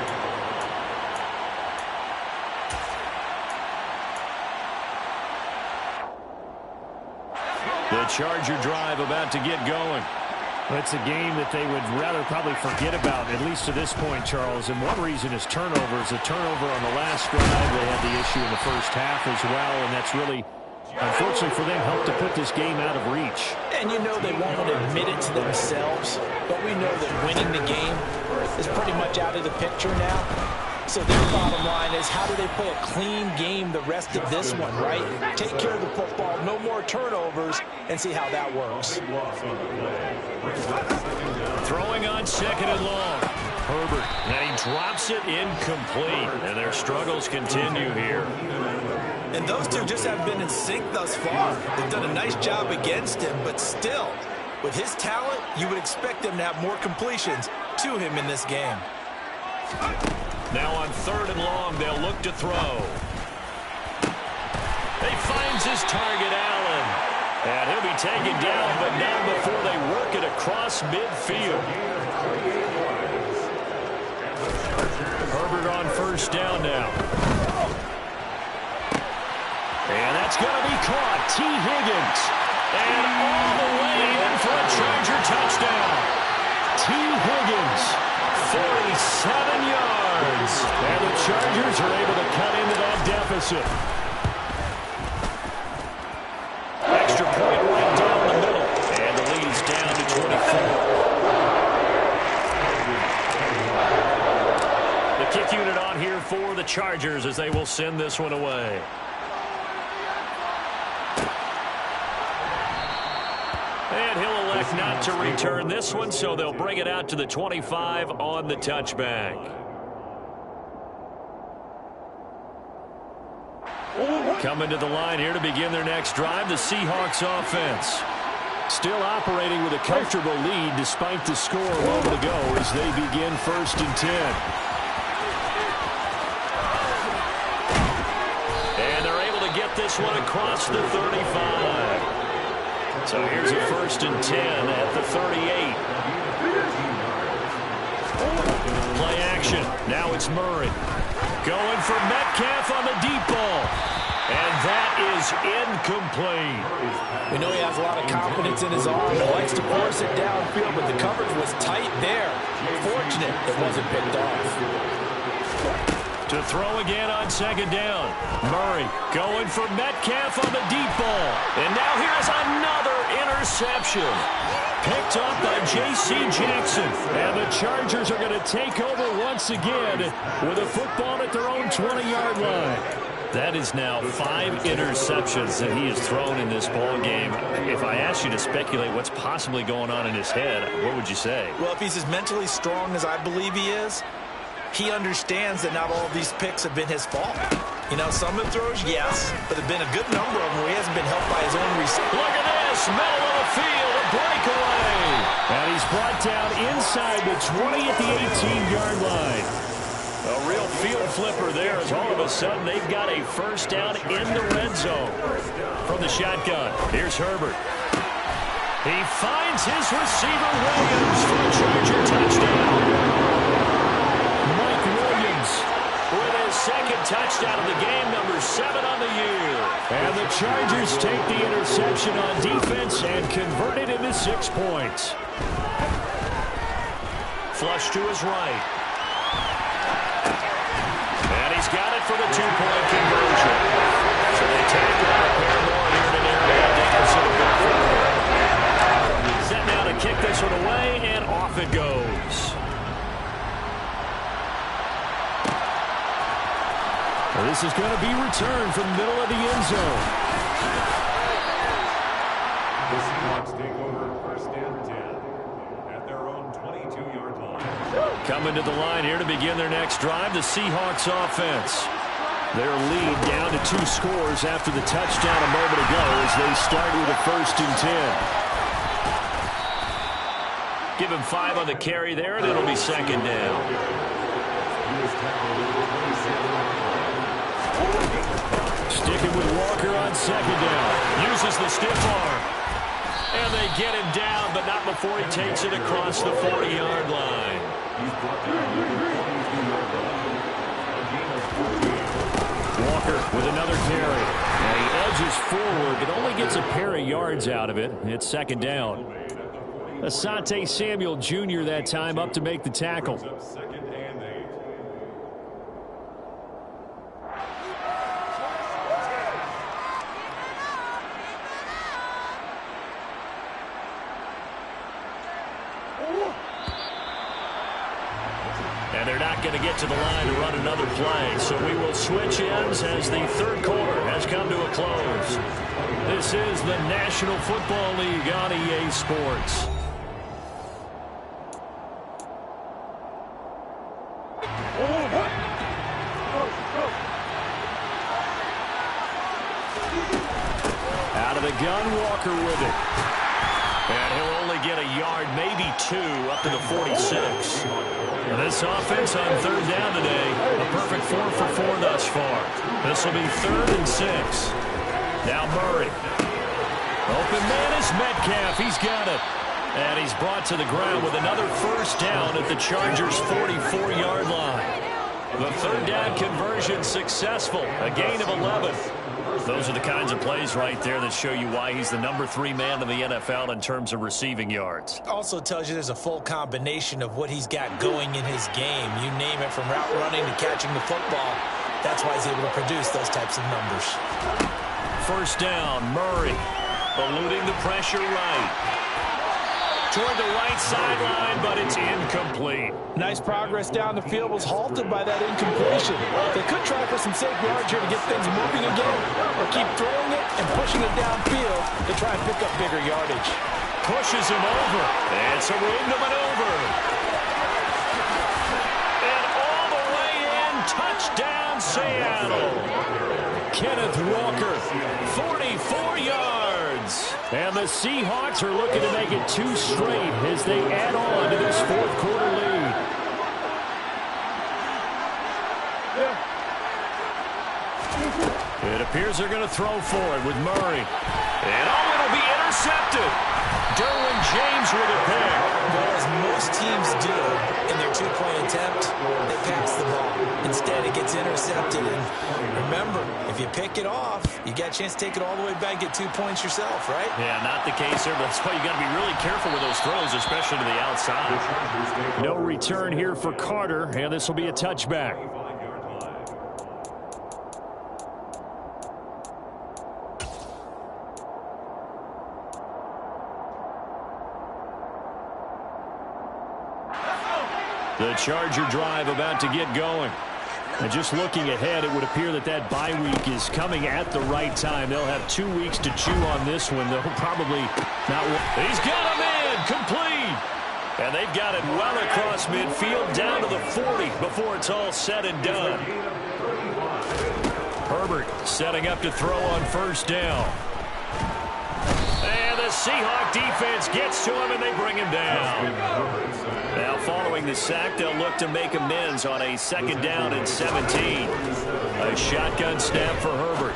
The Charger drive about to get going. It's a game that they would rather probably forget about, at least to this point, Charles. And one reason is turnovers. A turnover on the last drive. They had the issue in the first half as well, and that's really, unfortunately for them, helped to put this game out of reach. And you know they won't admit it to themselves, but we know that winning the game is pretty much out of the picture now. So their bottom line is, how do they play a clean game the rest of this one, right? Take care of the football, no more turnovers, and see how that works. Throwing on 2nd and long. Herbert, and he drops it incomplete. And their struggles continue here. And those two just haven't been in sync thus far. They've done a nice job against him, but still, with his talent, you would expect them to have more completions to him in this game. Now on 3rd and long, they'll look to throw. He finds his target, Allen. And he'll be taken down, but not before they work it across midfield. Herbert on 1st down now. And that's going to be caught. T. Higgins. And all the way in for a Charger touchdown. T. Higgins, 47 yards. And the Chargers are able to cut into that deficit. Extra point right down the middle. And the lead's down to 24. The kick unit on here for the Chargers as they will send this one away. And he'll elect not to return this one, so they'll bring it out to the 25 on the touchback. Coming to the line here to begin their next drive, the Seahawks offense. Still operating with a comfortable lead despite the score a moment ago as they begin 1st and 10. And they're able to get this one across the 35. So here's a 1st and 10 at the 38. Play action. Now it's Murray. Going for Metcalf on the deep ball. And that is incomplete. We know he has a lot of confidence in his arm and likes to force it downfield, but the coverage was tight there. Fortunate it wasn't picked off. To throw again on 2nd down. Murray going for Metcalf on the deep ball. And now here's another interception. Picked up by J.C. Jackson. And the Chargers are going to take over once again with a football at their own 20-yard line. That is now 5 interceptions that he has thrown in this ball game. If I asked you to speculate what's possibly going on in his head, what would you say? Well, if he's as mentally strong as I believe he is, he understands that not all of these picks have been his fault. You know, some of the throws, yes, but there have been a good number of them where he hasn't been helped by his own receiver. Look at this, middle of the field, a breakaway. And he's brought down inside the 20 at the 18-yard line. A real field flipper there as all of a sudden they've got a 1st down in the red zone. From the shotgun, here's Herbert. He finds his receiver Williams for a Charger touchdown. Mike Williams with his second touchdown of the game, number 7 on the year. And the Chargers take the interception on defense and convert it into 6 points. Flush to his right. And he's got it for the 2-point conversion. So they tackle out a pair more here in an area. Dickerson will go forward. Set now to kick this one away, and off it goes. Well, this is going to be returned from the middle of the end zone. The Seahawks take over first and 10 at their own 22-yard line. Coming to the line here to begin their next drive, the Seahawks offense. Their lead down to 2 scores after the touchdown a moment ago as they start with a first and 10. Give him 5 on the carry there, and it'll be second down. Sticking with Walker on second down. Uses the stiff arm. And they get him down, but not before he takes it across the 40-yard line. Walker with another carry. And he edges forward, but only gets a pair of yards out of it. It's second down. Asante Samuel Jr. that time up to make the tackle. And they're not going to get to the line to run another play. So we will switch ends as the third quarter has come to a close. This is the National Football League on EA Sports. Out of the gun, Walker with it. And he'll only get a yard, maybe 2, up to the 46. And this offense on third down today, a perfect 4 for 4 thus far. This will be 3rd and 6. Now Murray. Open man is Metcalf. He's got it. And he's brought to the ground with another first down at the Chargers' 44-yard line. The third down conversion successful. A gain of 11. Those are the kinds of plays right there that show you why he's the number 3 man in the NFL in terms of receiving yards. Also tells you there's a full combination of what he's got going in his game. You name it, from route running to catching the football. That's why he's able to produce those types of numbers. First down, Murray eluding the pressure right. Toward the right sideline, but it's incomplete. Nice progress down the field, was halted by that incompletion. They could try for some safe yards here to get things moving again, or keep throwing it and pushing it downfield to try and pick up bigger yardage. Pushes him over. And some room to maneuver. And all the way in, touchdown Seattle. Kenneth Walker, 44 yards. And the Seahawks are looking to make it 2 straight as they add on to this fourth quarter lead. It appears they're going to throw for it with Murray. And it'll be intercepted. Derwin James with a pick. Well, as most teams do in their 2-point attempt, they pass the ball. Instead, it gets intercepted. And remember, if you pick it off, you got a chance to take it all the way back, get 2 points yourself, right? Yeah, not the case there, but that's why you got to be really careful with those throws, especially to the outside. No return here for Carter, and this will be a touchback. The Charger drive about to get going. And just looking ahead, it would appear that that bye week is coming at the right time. They'll have 2 weeks to chew on this one. They'll probably not. He's got him in, complete. And they've got it well across midfield, down to the 40 before it's all said and done. Herbert setting up to throw on first down. And the Seahawk defense gets to him, and they bring him down. Now, following the sack, they'll look to make amends on a 2nd down and 17. A shotgun snap for Herbert.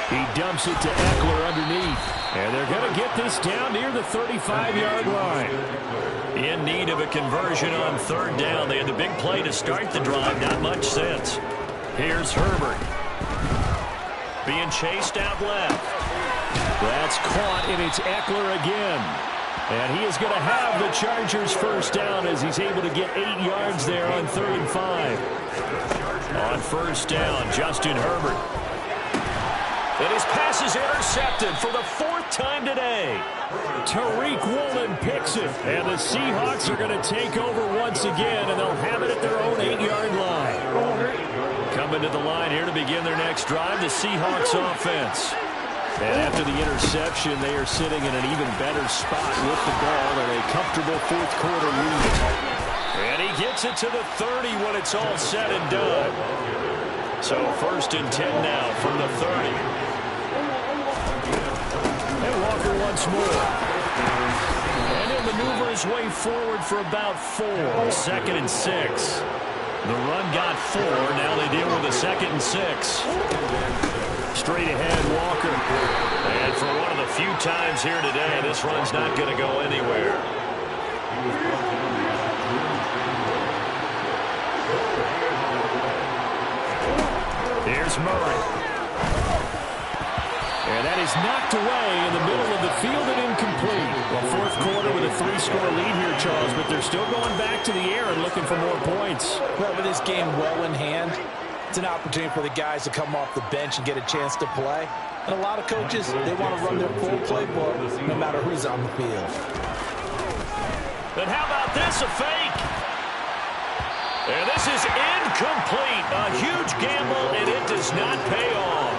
He dumps it to Eckler underneath. And they're going to get this down near the 35-yard line. In need of a conversion on 3rd down. They had the big play to start the drive. Not much since. Here's Herbert. Being chased out left. That's caught, and it's Eckler again. And he is going to have the Chargers first down as he's able to get 8 yards there on 3rd and 5. On first down, Justin Herbert. And his pass is intercepted for the 4th time today. Tariq Woolen picks it. And the Seahawks are going to take over once again, and they'll have it at their own 8-yard line. Coming to the line here to begin their next drive, the Seahawks offense. And after the interception, they are sitting in an even better spot with the ball and a comfortable 4th quarter lead. And he gets it to the 30 when it's all said and done. So 1st and 10 now from the 30. And Walker once more. And he'll maneuver his way forward for about 4. 2nd and 6. The run got 4. Now they deal with a 2nd and 6. Straight ahead, Walker. And for one of the few times here today, this run's not going to go anywhere. Here's Murray. And that is knocked away in the middle of the field and incomplete. Well, 4th quarter with a 3-score lead here, Charles, but they're still going back to the air and looking for more points. Well, with this game well in hand, it's an opportunity for the guys to come off the bench and get a chance to play. And a lot of coaches, they want to run their full playbook no matter who's on the field. And how about this, a fake? And this is incomplete. A huge gamble, and it does not pay off.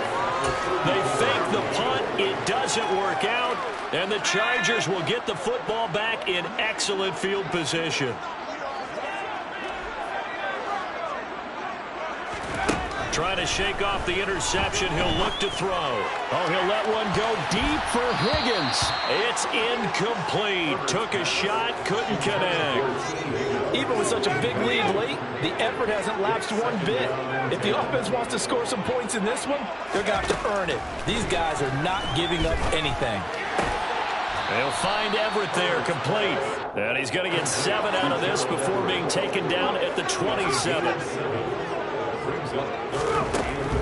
They fake the punt. It doesn't work out. And the Chargers will get the football back in excellent field position. Trying to shake off the interception. He'll look to throw. Oh, he'll let one go deep for Higgins. It's incomplete. Took a shot, couldn't connect. Even with such a big lead late, the effort hasn't lapsed one bit. If the offense wants to score some points in this one, they're going to have to earn it. These guys are not giving up anything. They'll find Everett there, complete. And he's going to get 7 out of this before being taken down at the 27.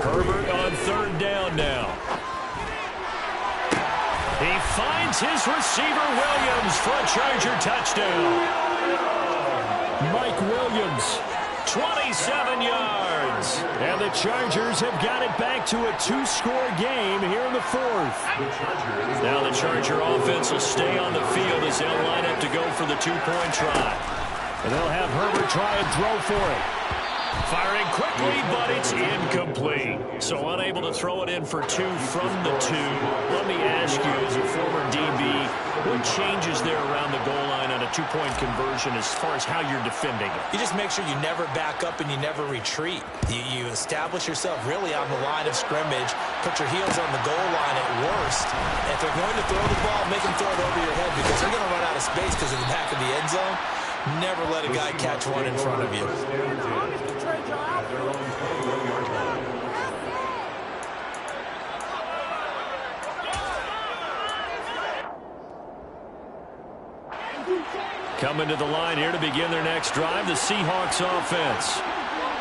Herbert on 3rd down now. He finds his receiver, Williams, for a Charger touchdown. Mike Williams, 27 yards. And the Chargers have got it back to a 2-score game here in the 4th. Now the Charger offense will stay on the field as they'll line up to go for the 2-point try. And they'll have Herbert try and throw for it. Firing quickly, but it's incomplete. So unable to throw it in for 2 from the 2. Let me ask you, as a former DB, what changes there around the goal line on a 2-point conversion as far as how you're defending it? You just make sure you never back up and you never retreat. You establish yourself really on the line of scrimmage, put your heels on the goal line at worst. If they're going to throw the ball, make them throw it over your head because they're going to run out of space because of the back of the end zone. Never let a guy catch one in front of you. Coming to the line here to begin their next drive, the Seahawks offense.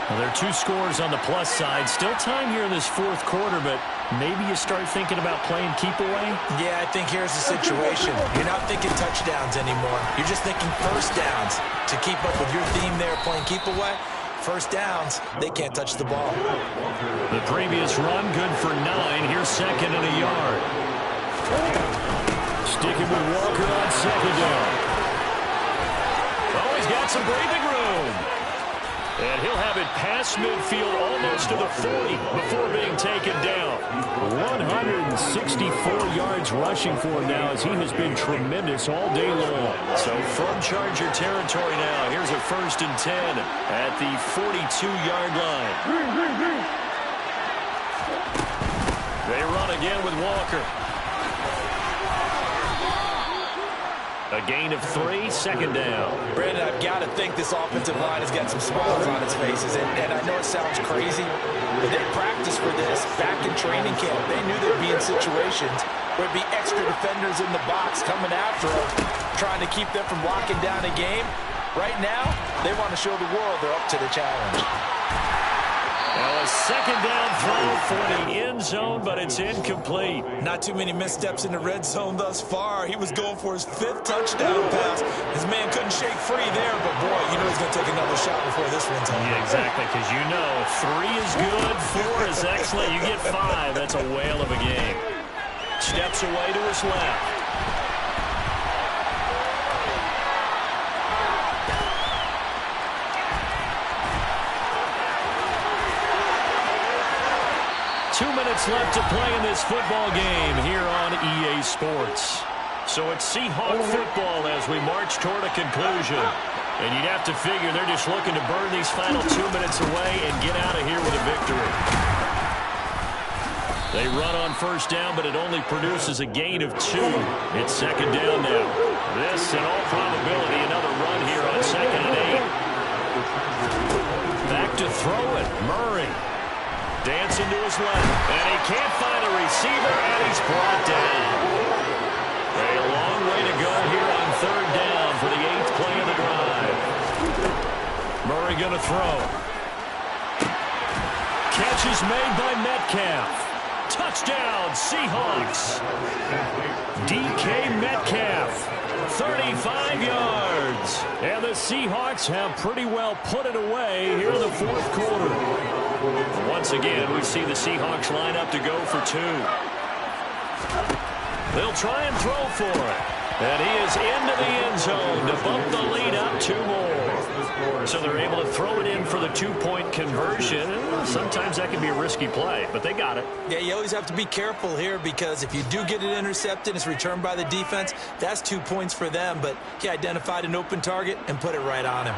Well, there are 2 scores on the plus side. Still time here in this 4th quarter, but maybe you start thinking about playing keep away? Yeah, I think here's the situation. You're not thinking touchdowns anymore. You're just thinking first downs. To keep up with your theme there, playing keep away, first downs, they can't touch the ball. The previous run, good for 9. Here's 2nd and a yard. Sticking with Walker on 2nd down. Oh, he's got some breathing room. And he'll have it past midfield almost to the 40 before being taken down. 164 yards rushing for him now as he has been tremendous all day long. So from Charger territory now, here's a 1st and 10 at the 42-yard line. They run again with Walker. A gain of 3, 2nd down. Brandon, I've got to think this offensive line has got some smiles on its faces. And I know it sounds crazy, but they practiced for this back in training camp. They knew they'd be in situations where it'd be extra defenders in the box coming after them, trying to keep them from locking down a game. Right now, they want to show the world they're up to the challenge. Now a second down throw for the end zone, but it's incomplete. Not too many missteps in the red zone thus far. He was going for his 5th touchdown pass. His man couldn't shake free there, but boy, you know he's going to take another shot before this one's over. Yeah, exactly, because you know if 3 is good, 4 is excellent. You get 5, that's a whale of a game. Steps away to his left. Two minutes left to play in this football game here on EA Sports. So it's Seahawk football as we march toward a conclusion. And you'd have to figure they're just looking to burn these final 2 minutes away and get out of here with a victory. They run on first down, but it only produces a gain of 2. It's second down now. This, in all probability, another run here on 2nd and 8. Back to throw it. Murray. Dancing to his left, and he can't find a receiver, and he's brought down. A long way to go here on third down for the 8th play of the drive. Murray going to throw. Catch is made by Metcalf. Touchdown, Seahawks. DK Metcalf, 35 yards. And the Seahawks have pretty well put it away here in the 4th quarter. Once again, we see the Seahawks line up to go for 2. They'll try and throw for it. And he is into the end zone to bump the lead up 2 more. So they're able to throw it in for the 2-point conversion. Sometimes that can be a risky play, but they got it. Yeah, you always have to be careful here because if you do get it intercepted, it's returned by the defense, that's 2 points for them. But he identified an open target and put it right on him.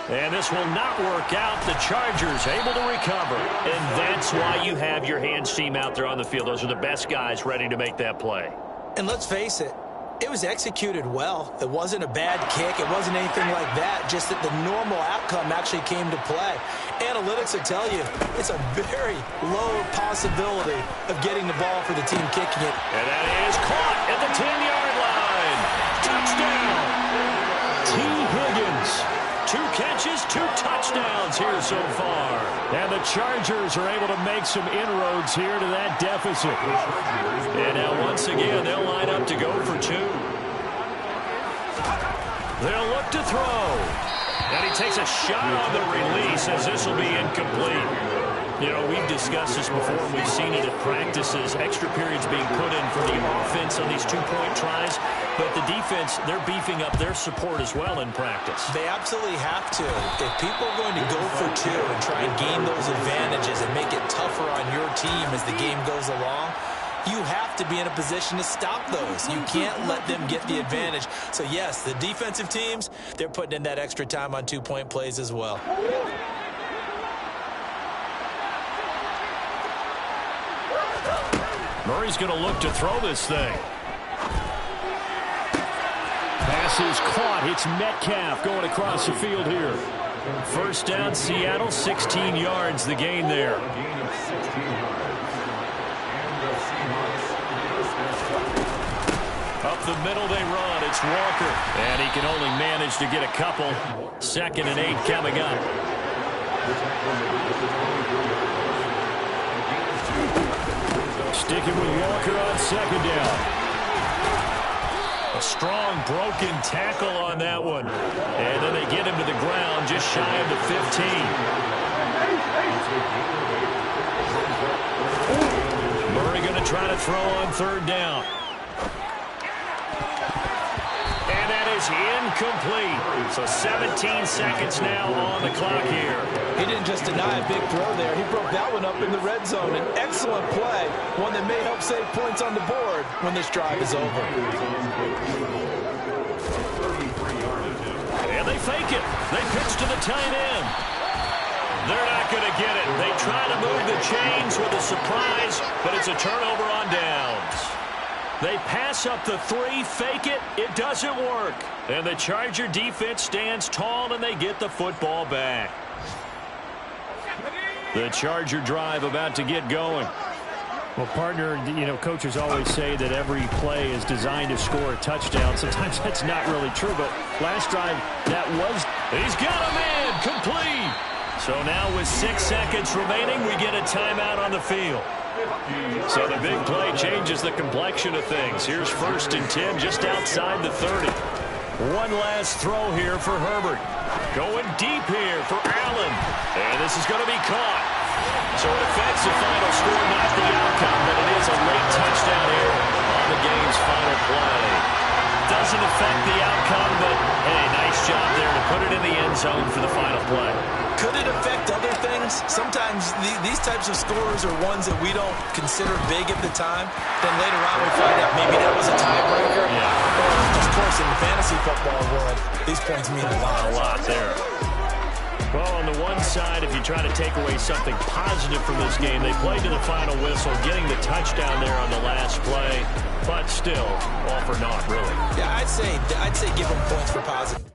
And this will not work out. The Chargers able to recover. And that's why you have your hands team out there on the field. Those are the best guys ready to make that play. And let's face it, it was executed well. It wasn't a bad kick. It wasn't anything like that. Just that the normal outcome actually came to play. Analytics will tell you it's a very low possibility of getting the ball for the team kicking it. And that is caught at the 10-yard line. Touchdown. T. Higgins. 2 catches, 2 touchdowns here so far. And the Chargers are able to make some inroads here to that deficit. And now once again, they'll line up to go for 2. They'll look to throw. And he takes a shot on the release as this will be incomplete. You know, we've discussed this before, and we've seen it at practices. Extra periods being put in for the offense on these 2-point tries. But the defense, they're beefing up their support as well in practice. They absolutely have to. If people are going to go for 2 and try and gain those advantages and make it tougher on your team as the game goes along, you have to be in a position to stop those. You can't let them get the advantage. So, yes, the defensive teams, they're putting in that extra time on 2-point plays as well. Murray's going to look to throw this thing. Pass is caught. It's Metcalf going across the field here. First down, Seattle, 16 yards, the gain there. Up the middle they run. It's Walker. And he can only manage to get a couple. 2nd and 8 coming up. Sticking with Walker on 2nd down. A strong broken tackle on that one. And then they get him to the ground just shy of the 15. Murray going to try to throw on 3rd down. And that is incomplete. So 17 seconds now on the clock here. He didn't just deny a big throw there. He broke that one up in the red zone. An excellent play, one that may help save points on the board when this drive is over. And they fake it. They pitch to the tight end. They're not going to get it. They try to move the chains with a surprise, but it's a turnover on downs. They pass up the 3, fake it. It doesn't work. And the Charger defense stands tall, and they get the football back. The Charger drive about to get going. Well, partner, you know, coaches always say that every play is designed to score a touchdown. Sometimes that's not really true, but last drive, that was. He's got a man, complete. So now with 6 seconds remaining, we get a timeout on the field. So the big play changes the complexion of things. Here's 1st and 10 just outside the 30. One last throw here for Herbert. Going deep here for Allen. And this is going to be caught. So it affects the final score, not the outcome, but it is a late touchdown error on the game's final play. Doesn't affect the outcome, but hey, nice job there to put it in the end zone for the final play. Could it affect other things? Sometimes these types of scores are ones that we don't consider big at the time. Then later on we find out maybe that was a tiebreaker. Yeah. Or, of course, in the fantasy football world, these points mean a lot. A lot there. Well, on the one side, if you try to take away something positive from this game, they played to the final whistle, getting the touchdown there on the last play, but still, all for naught, really. Yeah, I'd say give them points for positive.